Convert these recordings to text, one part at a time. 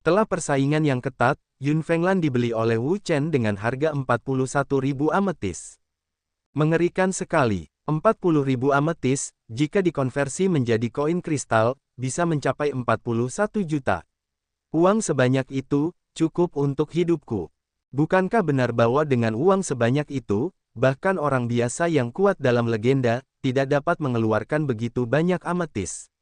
Setelah persaingan yang ketat, Yun Fenglan dibeli oleh Wu Chen dengan harga 41.000 ametis. Mengerikan sekali, 40.000 ametis, jika dikonversi menjadi koin kristal, bisa mencapai 41 juta. Uang sebanyak itu, cukup untuk hidupku. Bukankah benar bahwa dengan uang sebanyak itu, bahkan orang biasa yang kuat dalam legenda, tidak dapat mengeluarkan begitu banyak ametis?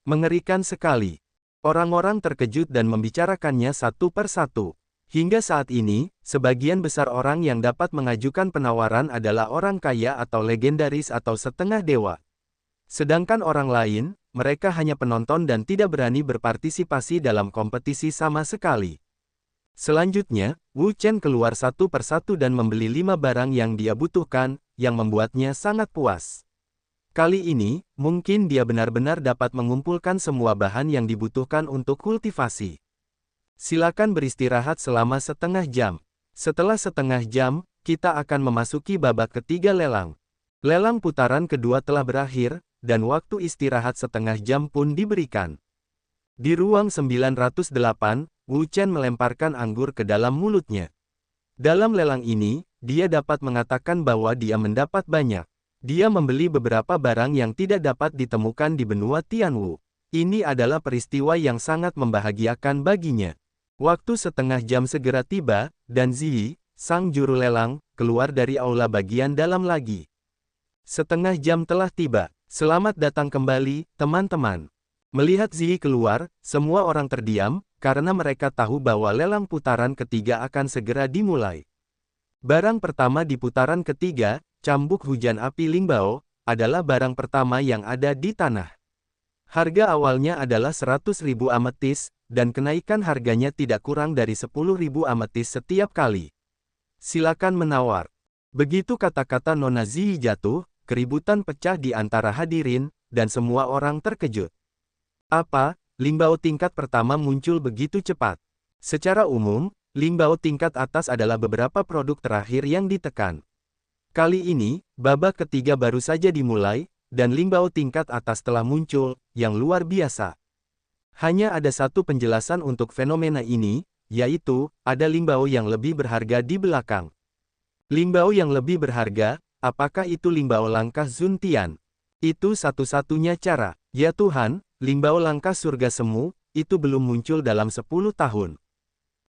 Mengerikan sekali. Orang-orang terkejut dan membicarakannya satu per satu. Hingga saat ini, sebagian besar orang yang dapat mengajukan penawaran adalah orang kaya atau legendaris atau setengah dewa. Sedangkan orang lain, mereka hanya penonton dan tidak berani berpartisipasi dalam kompetisi sama sekali. Selanjutnya, Wu Chen keluar satu per satu dan membeli 5 barang yang dia butuhkan, yang membuatnya sangat puas. Kali ini, mungkin dia benar-benar dapat mengumpulkan semua bahan yang dibutuhkan untuk kultivasi. Silakan beristirahat selama setengah jam. Setelah setengah jam, kita akan memasuki babak ketiga lelang. Lelang putaran kedua telah berakhir, dan waktu istirahat setengah jam pun diberikan. Di ruang 908, Wu Chen melemparkan anggur ke dalam mulutnya. Dalam lelang ini, dia dapat mengatakan bahwa dia mendapat banyak. Dia membeli beberapa barang yang tidak dapat ditemukan di benua Tianwu. Ini adalah peristiwa yang sangat membahagiakan baginya. Waktu setengah jam segera tiba, dan Ziyi, sang juru lelang, keluar dari aula bagian dalam lagi. Setengah jam telah tiba. Selamat datang kembali, teman-teman. Melihat Ziyi keluar, semua orang terdiam, karena mereka tahu bahwa lelang putaran ketiga akan segera dimulai. Barang pertama di putaran ketiga, cambuk hujan api Lingbao, adalah barang pertama yang ada di tanah. Harga awalnya adalah 100.000 ametis, dan kenaikan harganya tidak kurang dari 10.000 ametis setiap kali. Silakan menawar. Begitu kata-kata Nona Ziyi jatuh, keributan pecah di antara hadirin, dan semua orang terkejut. Apa, Lingbao tingkat pertama muncul begitu cepat? Secara umum, Lingbao tingkat atas adalah beberapa produk terakhir yang ditekan. Kali ini, babak ketiga baru saja dimulai, dan Lingbao tingkat atas telah muncul, yang luar biasa. Hanya ada satu penjelasan untuk fenomena ini, yaitu, ada Lingbao yang lebih berharga di belakang. Lingbao yang lebih berharga, apakah itu Lingbao langkah Zun Tian? Itu satu-satunya cara. Ya Tuhan, Lingbao langkah surga semu, itu belum muncul dalam 10 tahun.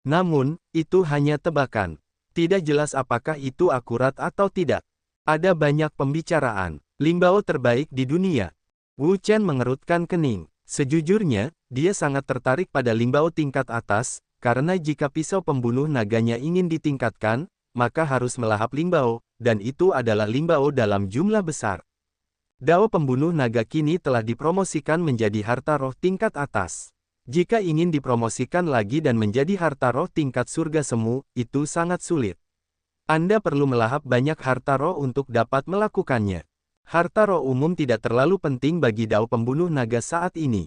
Namun, itu hanya tebakan. Tidak jelas apakah itu akurat atau tidak. Ada banyak pembicaraan. Lingbao terbaik di dunia. Wu Chen mengerutkan kening. Sejujurnya, dia sangat tertarik pada Lingbao tingkat atas, karena jika pisau pembunuh naganya ingin ditingkatkan, maka harus melahap Lingbao, dan itu adalah Lingbao dalam jumlah besar. Dao pembunuh naga kini telah dipromosikan menjadi harta roh tingkat atas. Jika ingin dipromosikan lagi dan menjadi harta roh tingkat surga semu, itu sangat sulit. Anda perlu melahap banyak harta roh untuk dapat melakukannya. Harta roh umum tidak terlalu penting bagi Dao pembunuh naga saat ini.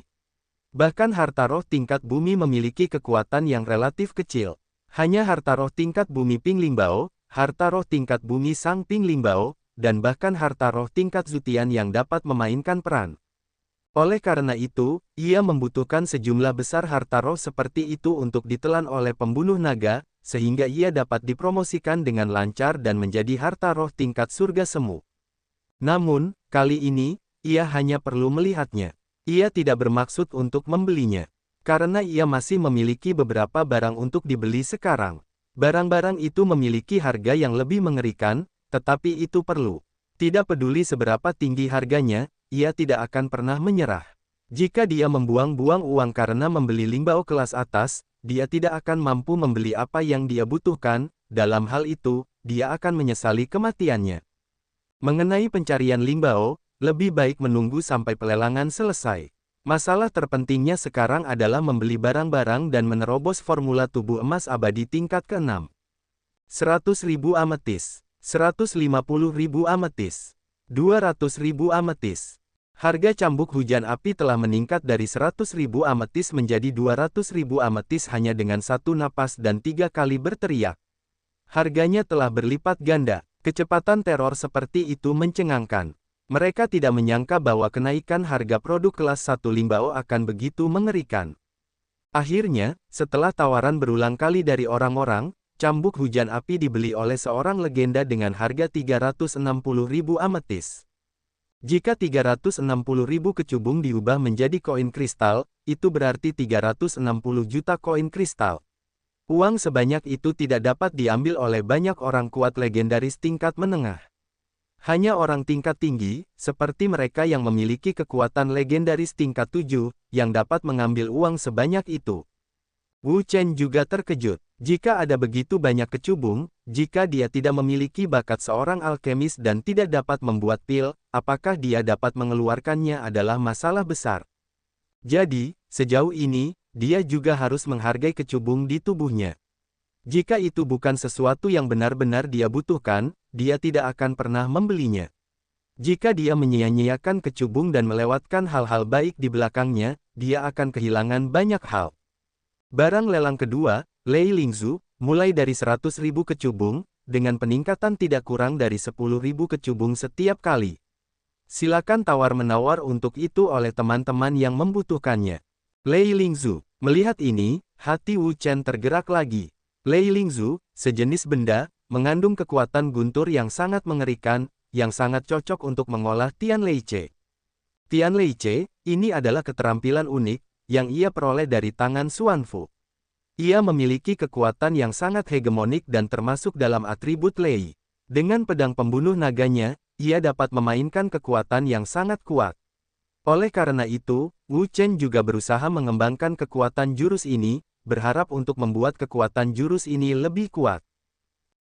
Bahkan harta roh tingkat bumi memiliki kekuatan yang relatif kecil. Hanya harta roh tingkat bumi Ping Lingbao, harta roh tingkat bumi Sang Ping Lingbao, dan bahkan harta roh tingkat Zutian yang dapat memainkan peran. Oleh karena itu, ia membutuhkan sejumlah besar harta roh seperti itu untuk ditelan oleh pembunuh naga, sehingga ia dapat dipromosikan dengan lancar dan menjadi harta roh tingkat surga semu. Namun, kali ini, ia hanya perlu melihatnya. Ia tidak bermaksud untuk membelinya. Karena ia masih memiliki beberapa barang untuk dibeli sekarang. Barang-barang itu memiliki harga yang lebih mengerikan, tetapi itu perlu. Tidak peduli seberapa tinggi harganya, ia tidak akan pernah menyerah. Jika dia membuang-buang uang karena membeli Lingbao kelas atas, dia tidak akan mampu membeli apa yang dia butuhkan, dalam hal itu, dia akan menyesali kematiannya. Mengenai pencarian Lingbao, lebih baik menunggu sampai pelelangan selesai. Masalah terpentingnya sekarang adalah membeli barang-barang dan menerobos formula tubuh emas abadi tingkat ke-6. 100.000 ametis, 150.000 ametis, 200.000 ametis. Harga cambuk hujan api telah meningkat dari 100.000 ametis menjadi 200.000 ametis hanya dengan satu napas dan 3 kali berteriak. Harganya telah berlipat ganda. Kecepatan teror seperti itu mencengangkan. Mereka tidak menyangka bahwa kenaikan harga produk kelas 1 Lingbao akan begitu mengerikan. Akhirnya, setelah tawaran berulang kali dari orang-orang, cambuk hujan api dibeli oleh seorang legenda dengan harga 360.000 ametis. Jika 360.000 kecubung diubah menjadi koin kristal, itu berarti 360 juta koin kristal. Uang sebanyak itu tidak dapat diambil oleh banyak orang kuat legendaris tingkat menengah. Hanya orang tingkat tinggi, seperti mereka yang memiliki kekuatan legendaris tingkat 7, yang dapat mengambil uang sebanyak itu. Wu Chen juga terkejut. Jika ada begitu banyak kecubung, jika dia tidak memiliki bakat seorang alkemis dan tidak dapat membuat pil, apakah dia dapat mengeluarkannya adalah masalah besar. Jadi, sejauh ini, dia juga harus menghargai kecubung di tubuhnya. Jika itu bukan sesuatu yang benar-benar dia butuhkan, dia tidak akan pernah membelinya. Jika dia menyia-nyiakan kecubung dan melewatkan hal-hal baik di belakangnya, dia akan kehilangan banyak hal. Barang lelang kedua, Lei Lingzhu, mulai dari 100.000 kecubung, dengan peningkatan tidak kurang dari 10.000 kecubung setiap kali. Silakan tawar-menawar untuk itu oleh teman-teman yang membutuhkannya. Lei Lingzhu, melihat ini, hati Wu Chen tergerak lagi. Lei Lingzhu, sejenis benda, mengandung kekuatan guntur yang sangat mengerikan, yang sangat cocok untuk mengolah Tian Leice. Tian Leice, ini adalah keterampilan unik, yang ia peroleh dari tangan Xuanfu. Ia memiliki kekuatan yang sangat hegemonik dan termasuk dalam atribut Lei. Dengan pedang pembunuh naganya, ia dapat memainkan kekuatan yang sangat kuat. Oleh karena itu, Wu Chen juga berusaha mengembangkan kekuatan jurus ini, berharap untuk membuat kekuatan jurus ini lebih kuat.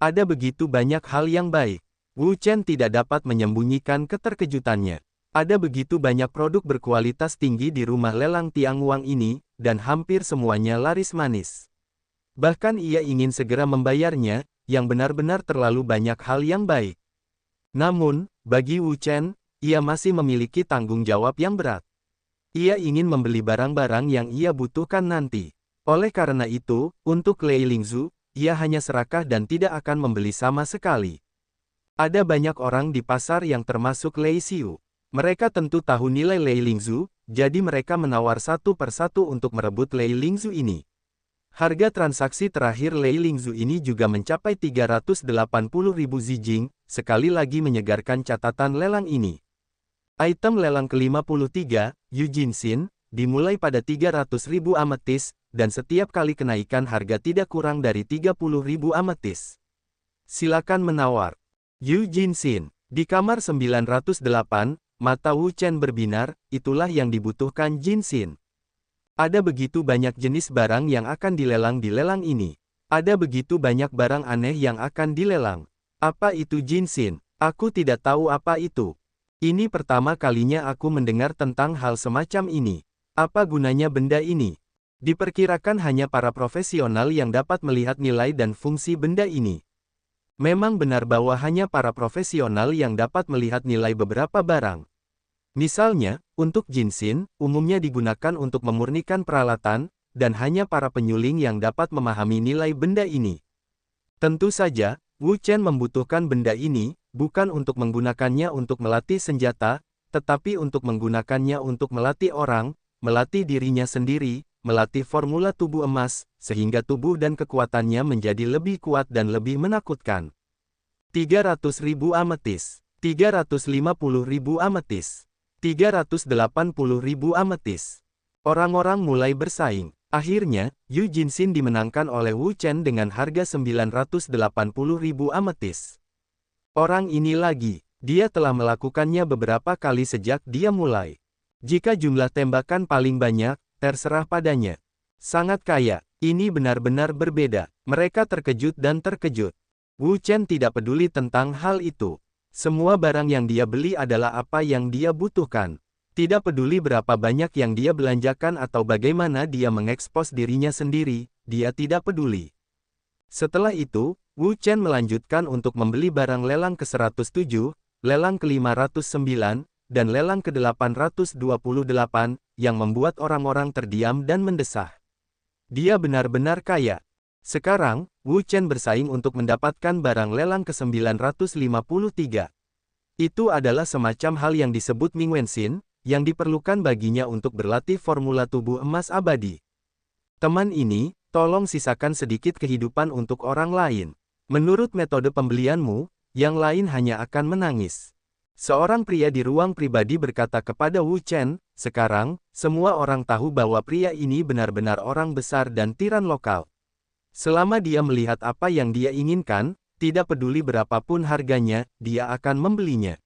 Ada begitu banyak hal yang baik. Wu Chen tidak dapat menyembunyikan keterkejutannya. Ada begitu banyak produk berkualitas tinggi di rumah lelang Tiangwang ini, dan hampir semuanya laris manis. Bahkan ia ingin segera membayarnya, yang benar-benar terlalu banyak hal yang baik. Namun, bagi Wu Chen, ia masih memiliki tanggung jawab yang berat. Ia ingin membeli barang-barang yang ia butuhkan nanti. Oleh karena itu, untuk Lei Lingzhu, ia hanya serakah dan tidak akan membeli sama sekali. Ada banyak orang di pasar yang termasuk Lei Xiu. Mereka tentu tahu nilai Lei Lingzhu, jadi mereka menawar satu persatu untuk merebut Lei Lingzhu ini. Harga transaksi terakhir Lei Lingzhu ini juga mencapai 380.000 zijing, sekali lagi menyegarkan catatan lelang ini. Item lelang ke-53, Yu Jinxin, dimulai pada 300.000 ametis, dan setiap kali kenaikan harga tidak kurang dari 30.000 ametis. Silakan menawar. Yu Jinxin, di kamar 908, mata Wu Chen berbinar, itulah yang dibutuhkan Jinxin. Ada begitu banyak jenis barang yang akan dilelang di lelang ini. Ada begitu banyak barang aneh yang akan dilelang. Apa itu Jinxin? Aku tidak tahu apa itu. Ini pertama kalinya aku mendengar tentang hal semacam ini. Apa gunanya benda ini? Diperkirakan hanya para profesional yang dapat melihat nilai dan fungsi benda ini. Memang benar bahwa hanya para profesional yang dapat melihat nilai beberapa barang. Misalnya, untuk Jinxin, umumnya digunakan untuk memurnikan peralatan, dan hanya para penyuling yang dapat memahami nilai benda ini. Tentu saja, Wu Chen membutuhkan benda ini, bukan untuk menggunakannya untuk melatih senjata, tetapi untuk menggunakannya untuk melatih orang, melatih dirinya sendiri, melatih formula tubuh emas, sehingga tubuh dan kekuatannya menjadi lebih kuat dan lebih menakutkan. 300.000 ametis, 350.000 ametis, 380.000 ametis. Orang-orang mulai bersaing. Akhirnya, Yu Jinxin dimenangkan oleh Wu Chen dengan harga 980.000 ametis. Orang ini lagi, dia telah melakukannya beberapa kali sejak dia mulai. Jika jumlah tembakan paling banyak, terserah padanya. Sangat kaya, ini benar-benar berbeda. Mereka terkejut dan terkejut. Wu Chen tidak peduli tentang hal itu. Semua barang yang dia beli adalah apa yang dia butuhkan. Tidak peduli berapa banyak yang dia belanjakan atau bagaimana dia mengekspos dirinya sendiri, dia tidak peduli. Setelah itu, Wu Chen melanjutkan untuk membeli barang lelang ke-107, lelang ke-509, dan lelang ke-828, yang membuat orang-orang terdiam dan mendesah. Dia benar-benar kaya. Sekarang, Wu Chen bersaing untuk mendapatkan barang lelang ke-953. Itu adalah semacam hal yang disebut Ming Wenxin, yang diperlukan baginya untuk berlatih formula tubuh emas abadi. Teman ini, tolong sisakan sedikit kehidupan untuk orang lain. Menurut metode pembelianmu, yang lain hanya akan menangis. Seorang pria di ruang pribadi berkata kepada Wu Chen, sekarang, semua orang tahu bahwa pria ini benar-benar orang besar dan tiran lokal. Selama dia melihat apa yang dia inginkan, tidak peduli berapapun harganya, dia akan membelinya.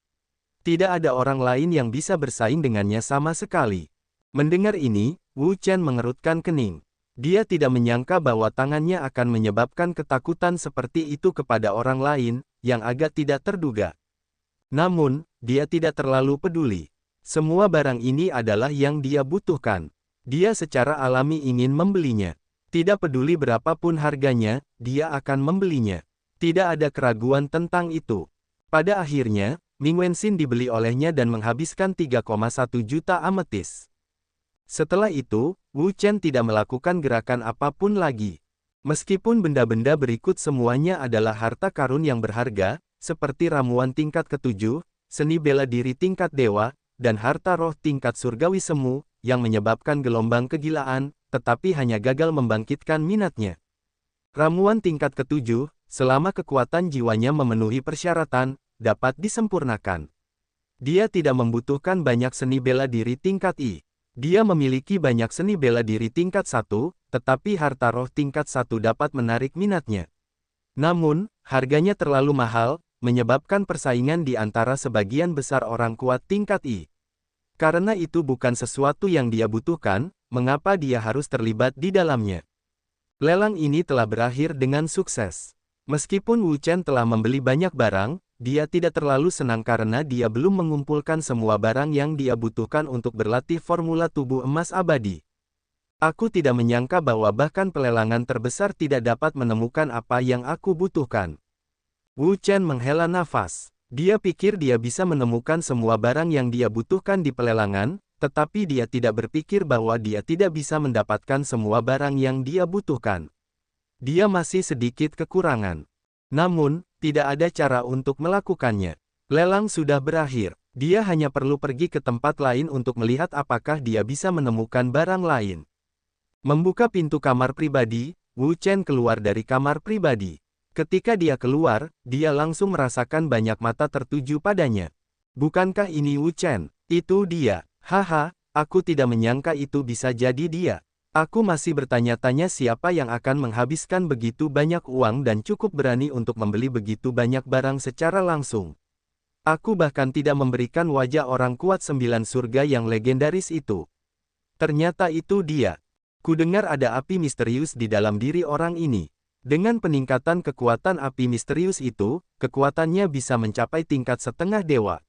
Tidak ada orang lain yang bisa bersaing dengannya sama sekali. Mendengar ini, Wu Chen mengerutkan kening. Dia tidak menyangka bahwa tangannya akan menyebabkan ketakutan seperti itu kepada orang lain, yang agak tidak terduga. Namun, dia tidak terlalu peduli. Semua barang ini adalah yang dia butuhkan. Dia secara alami ingin membelinya. Tidak peduli berapapun harganya, dia akan membelinya. Tidak ada keraguan tentang itu. Pada akhirnya, Ming Wenxin dibeli olehnya dan menghabiskan 3,1 juta ametis. Setelah itu, Wu Chen tidak melakukan gerakan apapun lagi. Meskipun benda-benda berikut semuanya adalah harta karun yang berharga, seperti ramuan tingkat ke-7, seni bela diri tingkat dewa, dan harta roh tingkat surgawi semu, yang menyebabkan gelombang kegilaan, tetapi hanya gagal membangkitkan minatnya. Ramuan tingkat ke-7, selama kekuatan jiwanya memenuhi persyaratan, dapat disempurnakan. Dia tidak membutuhkan banyak seni bela diri tingkat I. Dia memiliki banyak seni bela diri tingkat 1, tetapi harta roh tingkat 1 dapat menarik minatnya. Namun, harganya terlalu mahal, menyebabkan persaingan di antara sebagian besar orang kuat tingkat I. Karena itu bukan sesuatu yang dia butuhkan, mengapa dia harus terlibat di dalamnya? Lelang ini telah berakhir dengan sukses. Meskipun Wu Chen telah membeli banyak barang, dia tidak terlalu senang karena dia belum mengumpulkan semua barang yang dia butuhkan untuk berlatih formula tubuh emas abadi. Aku tidak menyangka bahwa bahkan pelelangan terbesar tidak dapat menemukan apa yang aku butuhkan. Wu Chen menghela nafas. Dia pikir dia bisa menemukan semua barang yang dia butuhkan di pelelangan, tetapi dia tidak berpikir bahwa dia tidak bisa mendapatkan semua barang yang dia butuhkan. Dia masih sedikit kekurangan. Namun, tidak ada cara untuk melakukannya. Lelang sudah berakhir. Dia hanya perlu pergi ke tempat lain untuk melihat apakah dia bisa menemukan barang lain. Membuka pintu kamar pribadi, Wu Chen keluar dari kamar pribadi. Ketika dia keluar, dia langsung merasakan banyak mata tertuju padanya. Bukankah ini Wu Chen? Itu dia. Haha, aku tidak menyangka itu bisa jadi dia. Aku masih bertanya-tanya siapa yang akan menghabiskan begitu banyak uang dan cukup berani untuk membeli begitu banyak barang secara langsung. Aku bahkan tidak memberikan wajah orang kuat 9 surga yang legendaris itu. Ternyata itu dia. Kudengar ada api misterius di dalam diri orang ini. Dengan peningkatan kekuatan api misterius itu, kekuatannya bisa mencapai tingkat setengah dewa.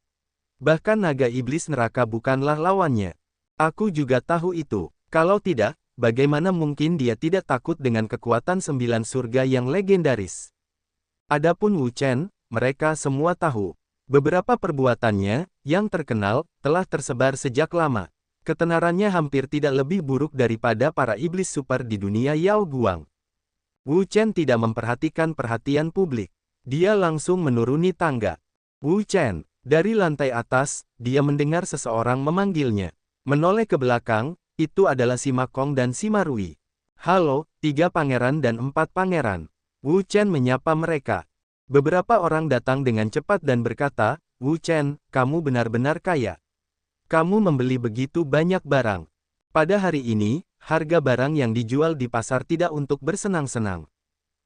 Bahkan naga iblis neraka bukanlah lawannya. Aku juga tahu itu. Kalau tidak, bagaimana mungkin dia tidak takut dengan kekuatan 9 surga yang legendaris? Adapun Wu Chen, mereka semua tahu. Beberapa perbuatannya, yang terkenal, telah tersebar sejak lama. Ketenarannya hampir tidak lebih buruk daripada para iblis super di dunia Yao Guang. Wu Chen tidak memperhatikan perhatian publik. Dia langsung menuruni tangga. Wu Chen. Dari lantai atas, dia mendengar seseorang memanggilnya. Menoleh ke belakang, itu adalah Sima Kong dan Sima Rui. Halo, 3 pangeran dan 4 pangeran. Wu Chen menyapa mereka. Beberapa orang datang dengan cepat dan berkata, Wu Chen, kamu benar-benar kaya. Kamu membeli begitu banyak barang. Pada hari ini, harga barang yang dijual di pasar tidak untuk bersenang-senang.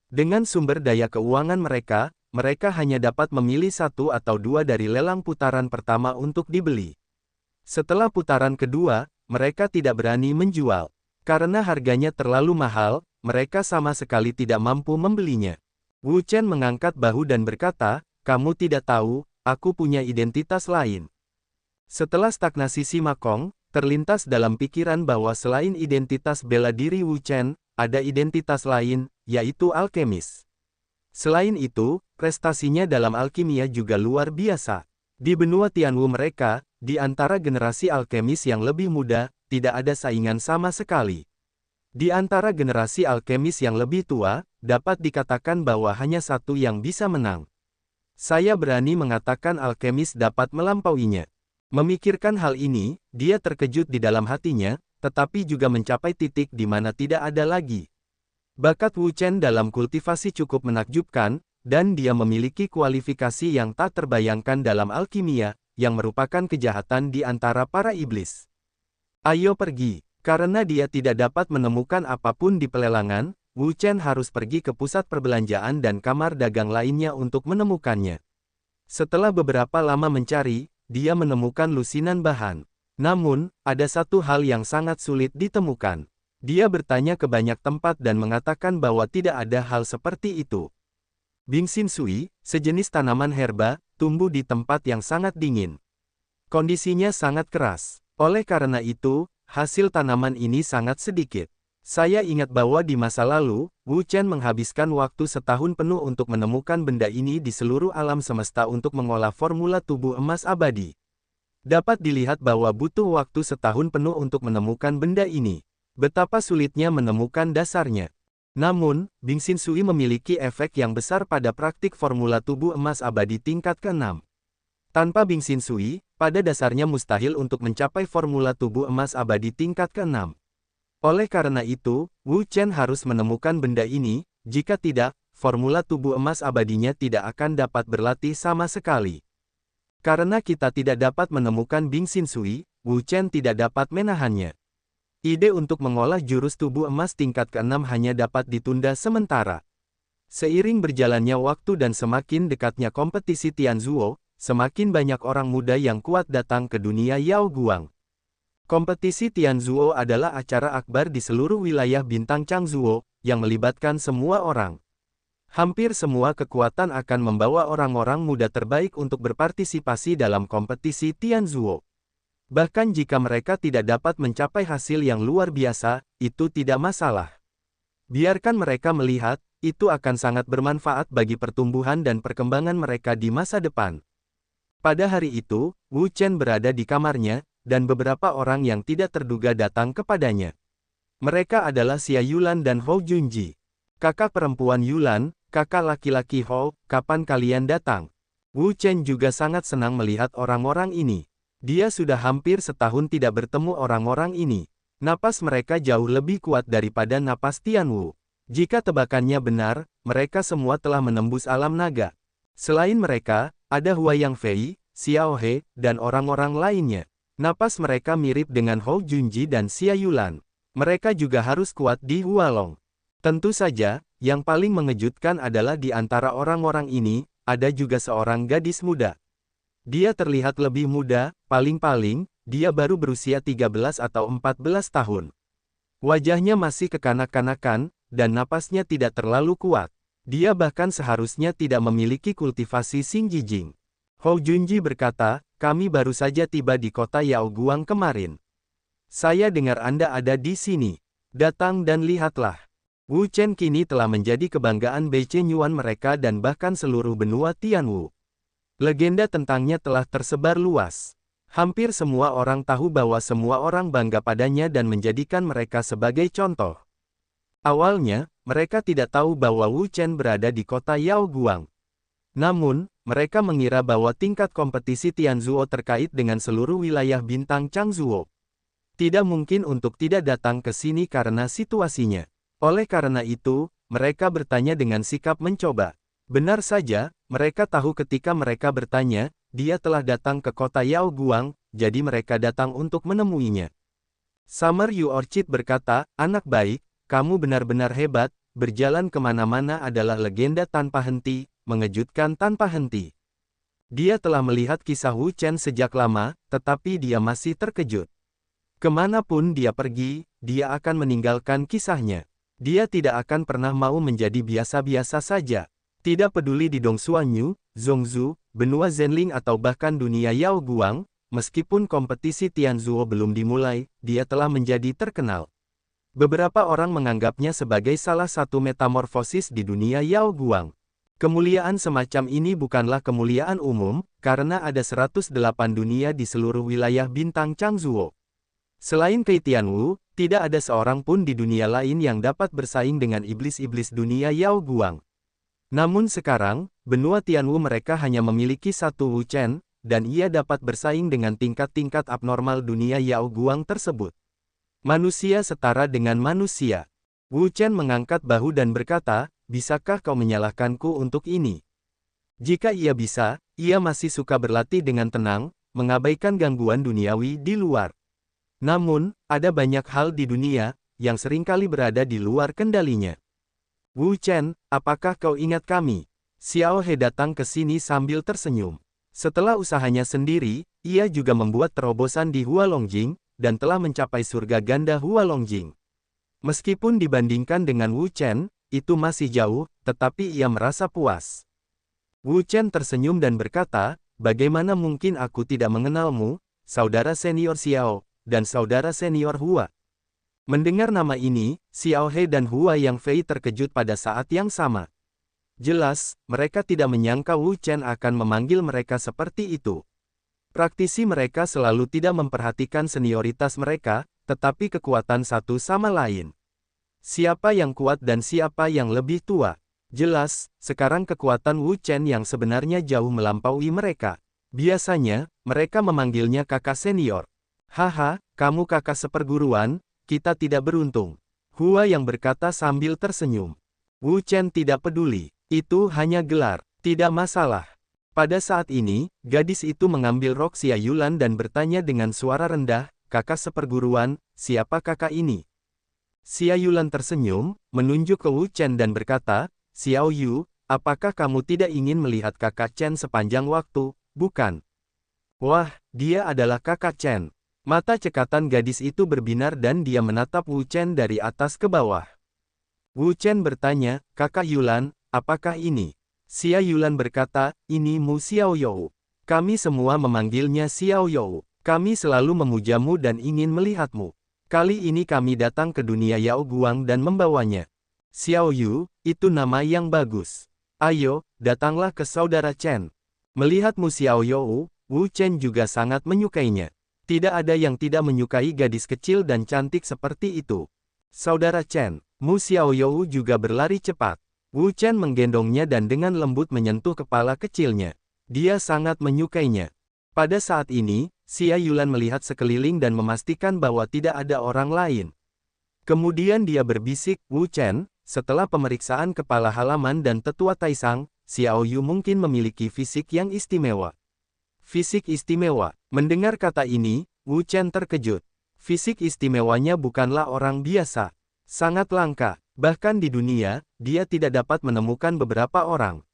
Dengan sumber daya keuangan mereka hanya dapat memilih 1 atau 2 dari lelang putaran pertama untuk dibeli. Setelah putaran kedua, mereka tidak berani menjual. Karena harganya terlalu mahal, mereka sama sekali tidak mampu membelinya. Wu Chen mengangkat bahu dan berkata, kamu tidak tahu, aku punya identitas lain. Setelah stagnasi Sima Kong, terlintas dalam pikiran bahwa selain identitas bela diri Wu Chen, ada identitas lain, yaitu alkemis. Selain itu, prestasinya dalam alkimia juga luar biasa. Di benua Tianwu mereka, di antara generasi alkemis yang lebih muda, tidak ada saingan sama sekali. Di antara generasi alkemis yang lebih tua, dapat dikatakan bahwa hanya satu yang bisa menang. Saya berani mengatakan alkemis dapat melampauinya. Memikirkan hal ini, dia terkejut di dalam hatinya, tetapi juga mencapai titik di mana tidak ada lagi. Bakat Wu Chen dalam kultivasi cukup menakjubkan, dan dia memiliki kualifikasi yang tak terbayangkan dalam alkimia, yang merupakan kejahatan di antara para iblis. Ayo pergi. Karena dia tidak dapat menemukan apapun di pelelangan, Wu Chen harus pergi ke pusat perbelanjaan dan kamar dagang lainnya untuk menemukannya. Setelah beberapa lama mencari, dia menemukan lusinan bahan. Namun, ada satu hal yang sangat sulit ditemukan. Dia bertanya ke banyak tempat dan mengatakan bahwa tidak ada hal seperti itu. Bingxin Sui, sejenis tanaman herba, tumbuh di tempat yang sangat dingin. Kondisinya sangat keras. Oleh karena itu, hasil tanaman ini sangat sedikit. Saya ingat bahwa di masa lalu, Wu Chen menghabiskan waktu setahun penuh untuk menemukan benda ini di seluruh alam semesta untuk mengolah formula tubuh emas abadi. Dapat dilihat bahwa butuh waktu setahun penuh untuk menemukan benda ini. Betapa sulitnya menemukan dasarnya. Namun, Bingxin Sui memiliki efek yang besar pada praktik formula tubuh emas abadi tingkat ke-6. Tanpa Bingxin Sui, pada dasarnya mustahil untuk mencapai formula tubuh emas abadi tingkat ke-6. Oleh karena itu, Wu Chen harus menemukan benda ini, jika tidak, formula tubuh emas abadinya tidak akan dapat berlatih sama sekali. Karena kita tidak dapat menemukan Bingxin Sui, Wu Chen tidak dapat menahannya. Ide untuk mengolah jurus tubuh emas tingkat ke-6 hanya dapat ditunda sementara. Seiring berjalannya waktu dan semakin dekatnya kompetisi Tianzuo, semakin banyak orang muda yang kuat datang ke dunia Yao Guang. Kompetisi Tianzuo adalah acara akbar di seluruh wilayah bintang Changzuo, yang melibatkan semua orang. Hampir semua kekuatan akan membawa orang-orang muda terbaik untuk berpartisipasi dalam kompetisi Tianzuo. Bahkan jika mereka tidak dapat mencapai hasil yang luar biasa, itu tidak masalah. Biarkan mereka melihat, itu akan sangat bermanfaat bagi pertumbuhan dan perkembangan mereka di masa depan. Pada hari itu, Wu Chen berada di kamarnya, dan beberapa orang yang tidak terduga datang kepadanya. Mereka adalah Xia Yulan dan Hou Junji. Kakak perempuan Yulan, kakak laki-laki Hou, kapan kalian datang? Wu Chen juga sangat senang melihat orang-orang ini. Dia sudah hampir setahun tidak bertemu orang-orang ini. Napas mereka jauh lebih kuat daripada napas Tianwu. Jika tebakannya benar, mereka semua telah menembus alam naga. Selain mereka, ada Huayang Fei, Xiao He, dan orang-orang lainnya. Napas mereka mirip dengan Hou Junji dan Xia Yulan. Mereka juga harus kuat di Hualong. Tentu saja, yang paling mengejutkan adalah di antara orang-orang ini, ada juga seorang gadis muda. Dia terlihat lebih muda, paling-paling, dia baru berusia 13 atau 14 tahun. Wajahnya masih kekanak-kanakan, dan napasnya tidak terlalu kuat. Dia bahkan seharusnya tidak memiliki kultivasi Xingjijing. Hou Junji berkata, kami baru saja tiba di kota Yao Guang kemarin. Saya dengar Anda ada di sini. Datang dan lihatlah. Wu Chen kini telah menjadi kebanggaan Beiche Nyuan mereka dan bahkan seluruh benua Tianwu. Legenda tentangnya telah tersebar luas. Hampir semua orang tahu bahwa semua orang bangga padanya dan menjadikan mereka sebagai contoh. Awalnya, mereka tidak tahu bahwa Wu Chen berada di kota Yao Guang. Namun, mereka mengira bahwa tingkat kompetisi Tianzuo terkait dengan seluruh wilayah bintang Changzuo. Tidak mungkin untuk tidak datang ke sini karena situasinya. Oleh karena itu, mereka bertanya dengan sikap mencoba. Benar saja, mereka tahu ketika mereka bertanya, dia telah datang ke kota Yao Guang, jadi mereka datang untuk menemuinya. Summer Yu Orchid berkata, anak baik, kamu benar-benar hebat, berjalan kemana-mana adalah legenda tanpa henti, mengejutkan tanpa henti. Dia telah melihat kisah Wu Chen sejak lama, tetapi dia masih terkejut. Kemanapun dia pergi, dia akan meninggalkan kisahnya. Dia tidak akan pernah mau menjadi biasa-biasa saja. Tidak peduli di Dongsuanyu, Zhongzhou, benua Zhenling atau bahkan dunia Yao Guang, meskipun kompetisi Tianzuo belum dimulai, dia telah menjadi terkenal. Beberapa orang menganggapnya sebagai salah satu metamorfosis di dunia Yao Guang. Kemuliaan semacam ini bukanlah kemuliaan umum, karena ada 108 dunia di seluruh wilayah bintang Changzuo. Selain Kei Tianwu, tidak ada seorang pun di dunia lain yang dapat bersaing dengan iblis-iblis dunia Yao Guang. Namun sekarang, benua Tianwu mereka hanya memiliki satu Wu Chen, dan ia dapat bersaing dengan tingkat-tingkat abnormal dunia Yao Guang tersebut. Manusia setara dengan manusia. Wu Chen mengangkat bahu dan berkata, bisakah kau menyalahkanku untuk ini? Jika ia bisa, ia masih suka berlatih dengan tenang, mengabaikan gangguan duniawi di luar. Namun, ada banyak hal di dunia, yang seringkali berada di luar kendalinya. Wu Chen, apakah kau ingat kami? Xiao He datang ke sini sambil tersenyum. Setelah usahanya sendiri, ia juga membuat terobosan di Hualongjing, dan telah mencapai surga ganda Hualongjing. Meskipun dibandingkan dengan Wu Chen, itu masih jauh, tetapi ia merasa puas. Wu Chen tersenyum dan berkata, bagaimana mungkin aku tidak mengenalmu, saudara senior Xiao, dan saudara senior Hua. Mendengar nama ini, Xiao He dan Hua Yang Fei terkejut pada saat yang sama. Jelas, mereka tidak menyangka Wu Chen akan memanggil mereka seperti itu. Praktisi mereka selalu tidak memperhatikan senioritas mereka, tetapi kekuatan satu sama lain. Siapa yang kuat dan siapa yang lebih tua? Jelas, sekarang kekuatan Wu Chen yang sebenarnya jauh melampaui mereka. Biasanya, mereka memanggilnya kakak senior. Haha, kamu kakak seperguruan, kita tidak beruntung. Hua yang berkata sambil tersenyum. Wu Chen tidak peduli, itu hanya gelar, tidak masalah. Pada saat ini, gadis itu mengambil rok Xia Yulan dan bertanya dengan suara rendah, kakak seperguruan, siapa kakak ini? Xia Yulan tersenyum, menunjuk ke Wu Chen dan berkata, Xiao Yu, apakah kamu tidak ingin melihat kakak Chen sepanjang waktu, bukan? Wah, dia adalah kakak Chen. Mata cekatan gadis itu berbinar dan dia menatap Wu Chen dari atas ke bawah. Wu Chen bertanya, kakak Yulan, apakah ini? Xia Yulan berkata, ini Mu Xiao You. Kami semua memanggilnya Xiao You. Kami selalu memujamu dan ingin melihatmu. Kali ini kami datang ke dunia Yao Guang dan membawanya. Xiao Yu, itu nama yang bagus. Ayo, datanglah ke saudara Chen. Melihat Mu Xiao You, Wu Chen juga sangat menyukainya. Tidak ada yang tidak menyukai gadis kecil dan cantik seperti itu. Saudara Chen, Mu Xiao You juga berlari cepat. Wu Chen menggendongnya dan dengan lembut menyentuh kepala kecilnya. Dia sangat menyukainya. Pada saat ini, Xia Yulan melihat sekeliling dan memastikan bahwa tidak ada orang lain. Kemudian dia berbisik, Wu Chen, setelah pemeriksaan kepala halaman dan tetua Taisang, Xiao Yu mungkin memiliki fisik yang istimewa. Fisik istimewa. Mendengar kata ini, Wu Chen terkejut. Fisik istimewanya bukanlah orang biasa. Sangat langka. Bahkan di dunia, dia tidak dapat menemukan beberapa orang.